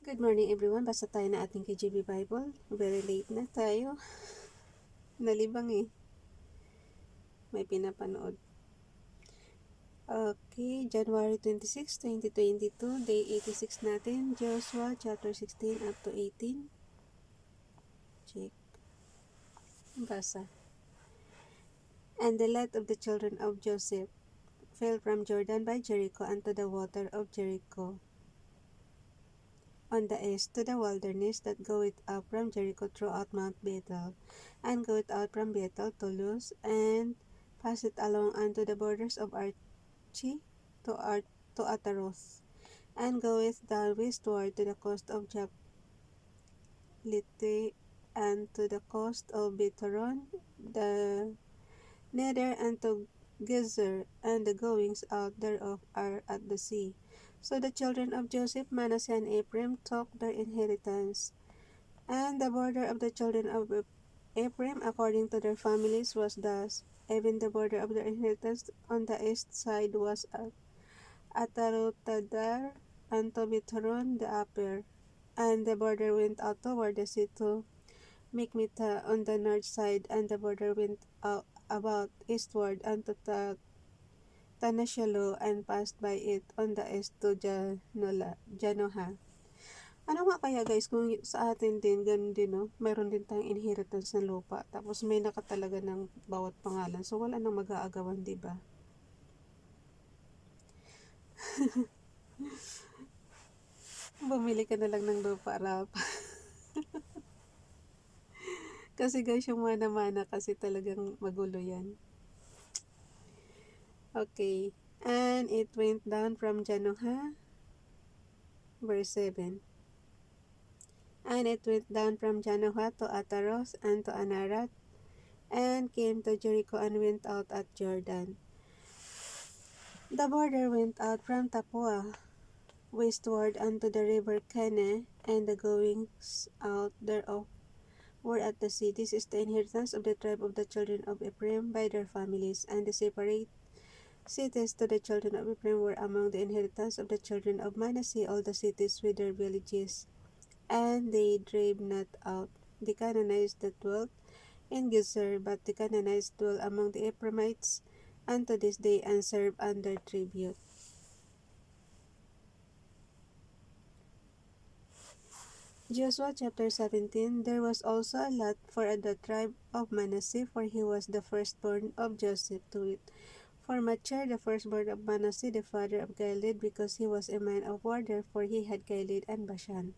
Good morning everyone. Basa tayo na ating KJV Bible. Very late na tayo. Nalibang eh. May pinapanood. Okay, January 26, 2022. Day 86 natin. Joshua chapter 16 up to 18. Check. Basa. And the lot of the children of Joseph fell from Jordan by Jericho unto the water of Jericho, on the east to the wilderness that goeth up from Jericho throughout Mount Bethel, and goeth out from Bethel to Luz, and passeth along unto the borders of Archi to Ataroth, and goeth down westward to the coast of Jablite, and to the coast of Bitoron, the nether unto Gezer, and the goings out thereof are at the sea. So the children of Joseph, Manasseh, and Ephraim took their inheritance. And the border of the children of Ephraim according to their families was thus. Even the border of their inheritance on the east side was at Atarotadar and to Bithron the upper. And the border went out toward the sea to Mikmitah on the north side, and the border went out about eastward unto Tanashalo, and passed by it on the east to Janoha. Ano nga kaya guys, kung sa atin din, ganun din no, mayroon din tayong inheritance ng lupa, tapos may nakatalaga ng bawat pangalan, so wala nang mag-aagawan, diba? Bumili ka na lang ng lupa, Rap. Kasi guys, yung mana-mana kasi talagang magulo yan. Okay, and it went down from Janoha, verse 7. And it went down from Janoha to Ataros and to Anarat, and came to Jericho and went out at Jordan. The border went out from Tapua westward unto the river Kene, and the goings out thereof were at the sea. This is the inheritance of the tribe of the children of Ephraim by their families, and the separate cities to the children of Ephraim were among the inheritance of the children of Manasseh, all the cities with their villages. And they drave not out the Canaanites that dwelt in Gezer, but the Canaanites dwell among the Ephraimites unto this day, and serve under tribute. Joshua chapter 17. There was also a lot for the tribe of Manasseh, for he was the firstborn of Joseph, to it. For Machir, the firstborn of Manasseh, the father of Gilead, because he was a man of war, therefore he had Gilead and Bashan.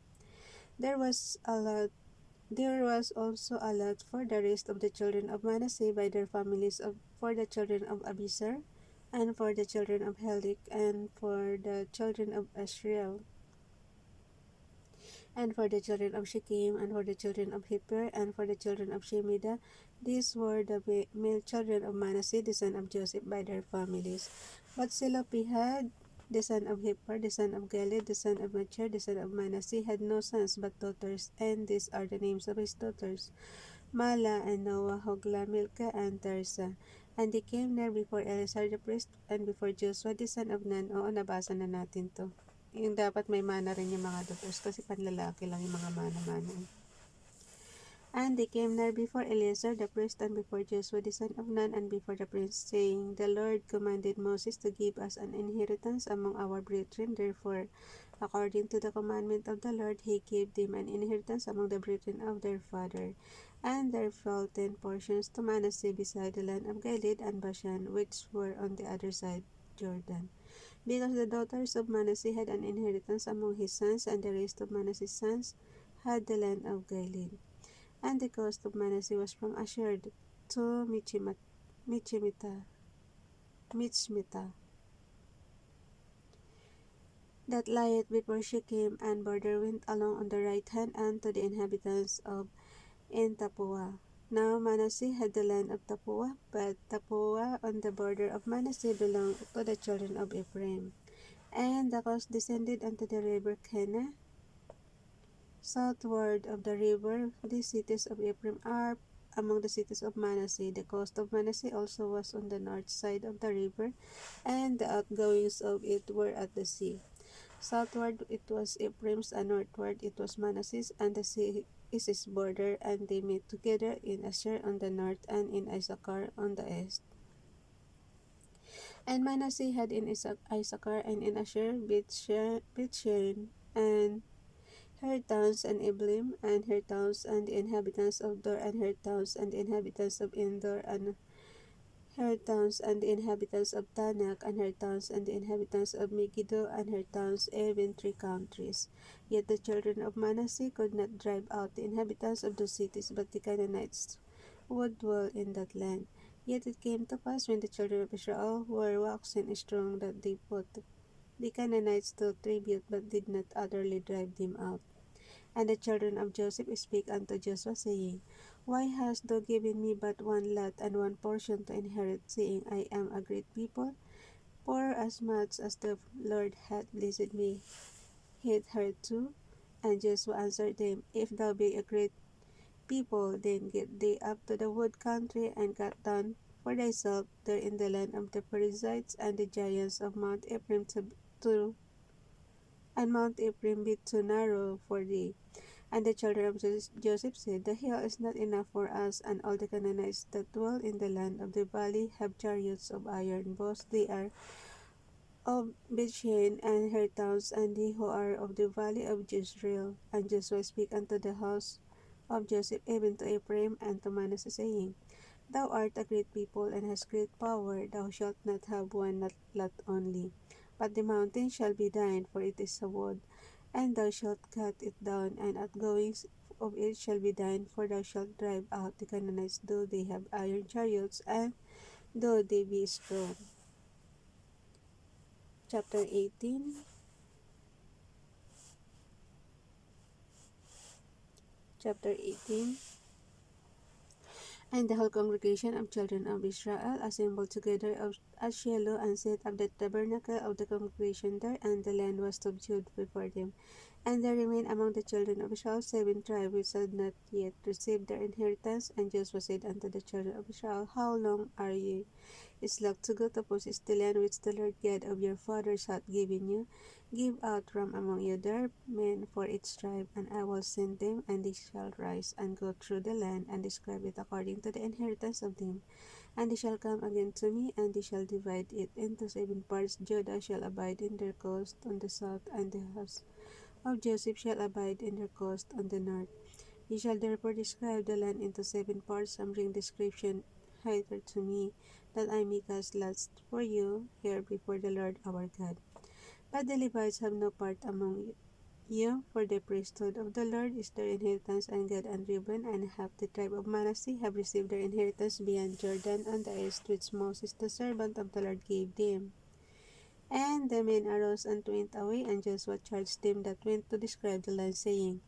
There was also a lot for the rest of the children of Manasseh by their families, for the children of Abisar, and for the children of Helik, and for the children of Ashriel, and for the children of Shechem, and for the children of Hepher, and for the children of Shemida. These were the male children of Manasseh, the son of Joseph, by their families. But Zelophehad, the son of Hepher, the son of Gilead, the son of Machir, the son of Manasseh, had no sons but daughters, and these are the names of his daughters: Mala, and Noah, Hogla, Milcah, and Tirzah. And they came there before Eleazar the priest, and before Joshua the son of Nun. Oo, nabasa na natin to. Yung dapat may mana rin yung mga daughters, kasi panlalaki lang yung mga mana-mana. And they came there before Eleazar the priest, and before Joshua the son of Nun, and before the prince, saying, The Lord commanded Moses to give us an inheritance among our brethren. Therefore, according to the commandment of the Lord, he gave them an inheritance among the brethren of their father. And there fell 10 portions to Manasseh beside the land of Gilead and Bashan, which were on the other side Jordan. Because the daughters of Manasseh had an inheritance among his sons, and the rest of Manasseh's sons had the land of Gilead. And the coast of Manasseh was from Asher to Michmitah, that lieth before Shechem, and border went along on the right hand unto the inhabitants of Tapua. Now Manasseh had the land of Tapua, but Tapua on the border of Manasseh belonged to the children of Ephraim. And the coast descended unto the river Kenah, southward of the river. The cities of Ephraim are among the cities of Manasseh. The coast of Manasseh also was on the north side of the river, and the outgoings of it were at the sea. Southward it was Ephraim's, and northward it was Manasseh's, and the sea is his border, and they met together in Asher on the north and in Issachar on the east. And Manasseh had in Issachar and in Asher Bethshean and her towns, and Iblim and her towns, and the inhabitants of Dor and her towns, and the inhabitants of Endor and her towns, and the inhabitants of Tanakh and her towns, and the inhabitants of Megiddo and her towns, even 3 countries. Yet the children of Manasseh could not drive out the inhabitants of those cities, but the Canaanites would dwell in that land. Yet it came to pass, when the children of Israel were waxen strong, that they put the Canaanites to tribute, but did not utterly drive them out. And the children of Joseph spake unto Joshua, saying, Why hast thou given me but one lot and one portion to inherit, seeing I am a great people? For as much as the Lord hath blessed me hitherto. And Joshua answered them, If thou be a great people, then get thee up to the wood country, and cut down for thyself there in the land of the Perizzites and the giants of Mount Ephraim to and Mount Ephraim be too narrow for thee. And the children of Joseph said, The hill is not enough for us, and all the Canaanites that dwell in the land of the valley have chariots of iron. Both they are of Bethshean and her towns, and they who are of the valley of Jezreel. And Joshua spake unto the house of Joseph, even to Ephraim and to Manasseh, saying, Thou art a great people, and hast great power. Thou shalt not have one lot only, but the mountain shall be thine, for it is a wood. And thou shalt cut it down, and outgoings of it shall be thine, for thou shalt drive out the Canaanites, though they have iron chariots, and though they be strong. Chapter 18. Chapter 18. And the whole congregation of children of Israel assembled together at Shiloh, and set up the tabernacle of the congregation there, and the land was subdued before them. And there remained among the children of Israel 7 tribes which had not yet received their inheritance. And Joshua said unto the children of Israel, How long are ye slack to go to possess the land which the Lord God of your fathers hath given you? Give out from among you there men for each tribe, and I will send them, and they shall rise and go through the land, and describe it according to the inheritance of them. And they shall come again to me, and they shall divide it into 7 parts. Judah shall abide in their coast on the south, and the house of Joseph shall abide in their coast on the north. Ye shall therefore describe the land into 7 parts, and bring description hither to me, that I may cast lots for you here before the Lord our God. But the Levites have no part among you, for the priesthood of the Lord is their inheritance, and Gad and Reuben and half the tribe of Manasseh have received their inheritance beyond Jordan on the east, which Moses the servant of the Lord gave them. And the men arose and went away, and Joshua charged them that went to describe the land, saying,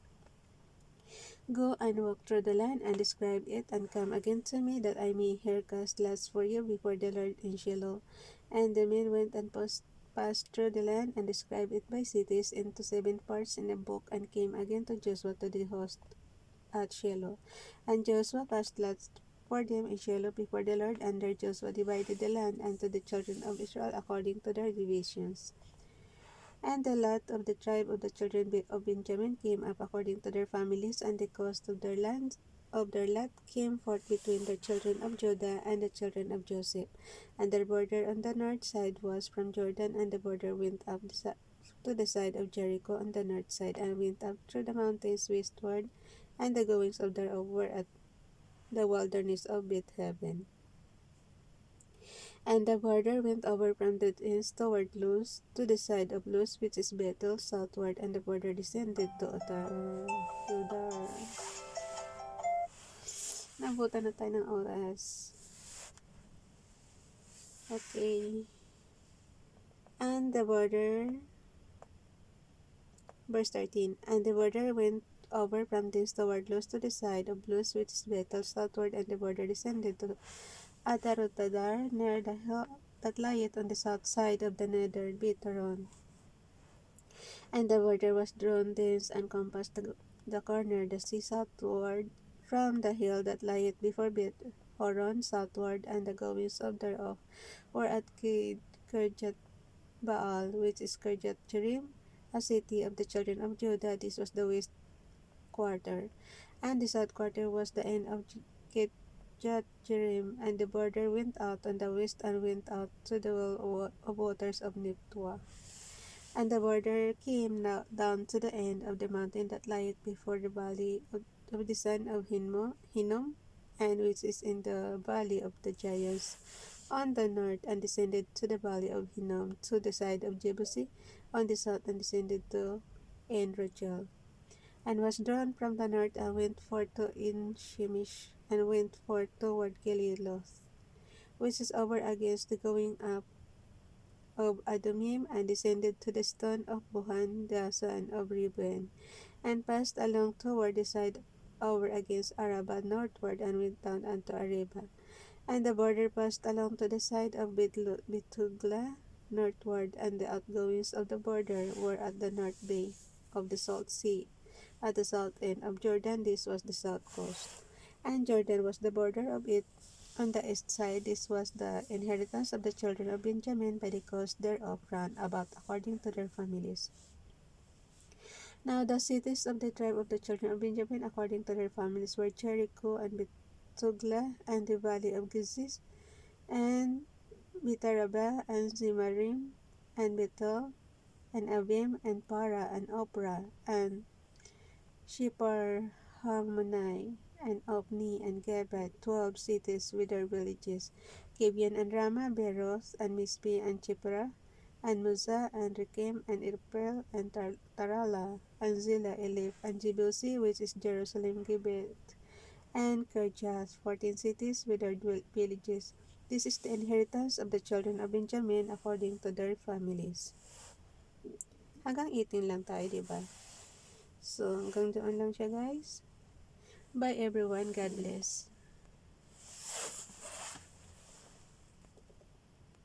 Go and walk through the land, and describe it, and come again to me, that I may here cast lots for you before the Lord in Shiloh. And the men went and passed through the land, and described it by cities into 7 parts in a book, and came again to Joshua to the host at Shiloh. And Joshua cast lots for them in Shiloh before the Lord, and there Joshua divided the land unto the children of Israel according to their divisions. And the lot of the tribe of the children of Benjamin came up according to their families, and the coast of their land of their lot came forth between the children of Judah and the children of Joseph. And their border on the north side was from Jordan, and the border went up to the side of Jericho on the north side, and went up through the mountains westward, and the goings of thereof were at the wilderness of Beth-Heaven. And the border went over from the east toward Luz, to the side of Luz, which is Bethel, southward, and the border descended to Udar. Nabutan na tayo ng oras. Okay. And the border, verse 13, and the border went over from this toward Luz to the side of Luz, which is Bethel, southward, and the border descended to Atarotadar, near the hill that lieth on the south side of the nether Bithron. And the border was drawn thence, and compassed the corner, the sea southward, from the hill that lieth before Beth-horon southward, and the goings of thereof were at Kirjat Baal, which is Kirjat Jearim, a city of the children of Judah. This was the west quarter, and the south quarter was the end of Kirjath-jearim, and the border went out on the west and went out to the well of waters of Niptah. And the border came down to the end of the mountain that lieth before the valley of the son of Hinnom, and which is in the valley of the giants on the north, and descended to the valley of Hinnom to the side of Jebusi on the south, and descended to En Rogel, and was drawn from the north, and went forth to En Shemish, and went forth toward Geliloth, which is over against the going up of Adumim, and descended to the stone of Bohan the son of Reuben, and passed along toward the side over against Araba northward, and went down unto Araba. And the border passed along to the side of Betugla northward, and the outgoings of the border were at the north bay of the Salt Sea, at the south end of Jordan. This was the south coast. And Jordan was the border of it on the east side. This was the inheritance of the children of Benjamin by the coast thereof round about according to their families. Now the cities of the tribe of the children of Benjamin according to their families were Jericho, and Betugla, and the valley of Gizis, and Bitaraba, and Zimarim, and Bethel, and Avim, and Para, and Opra, and Shepar-Harmonai, and Opni, and Gebed, 12 cities with their villages, Gibeon, and Ramah, Beroth, and Mizpe, and Chipra, and Muza, and Rekem, and Irpel, and Tarala, and Zillah, Elif, and Jebusi, which is Jerusalem, Gibeth, and Kirjath, 14 cities with their villages. This is the inheritance of the children of Benjamin according to their families. Hanggang 18 lang tayo, diba? So, hanggang doon lang siya, guys. Bye everyone. God bless.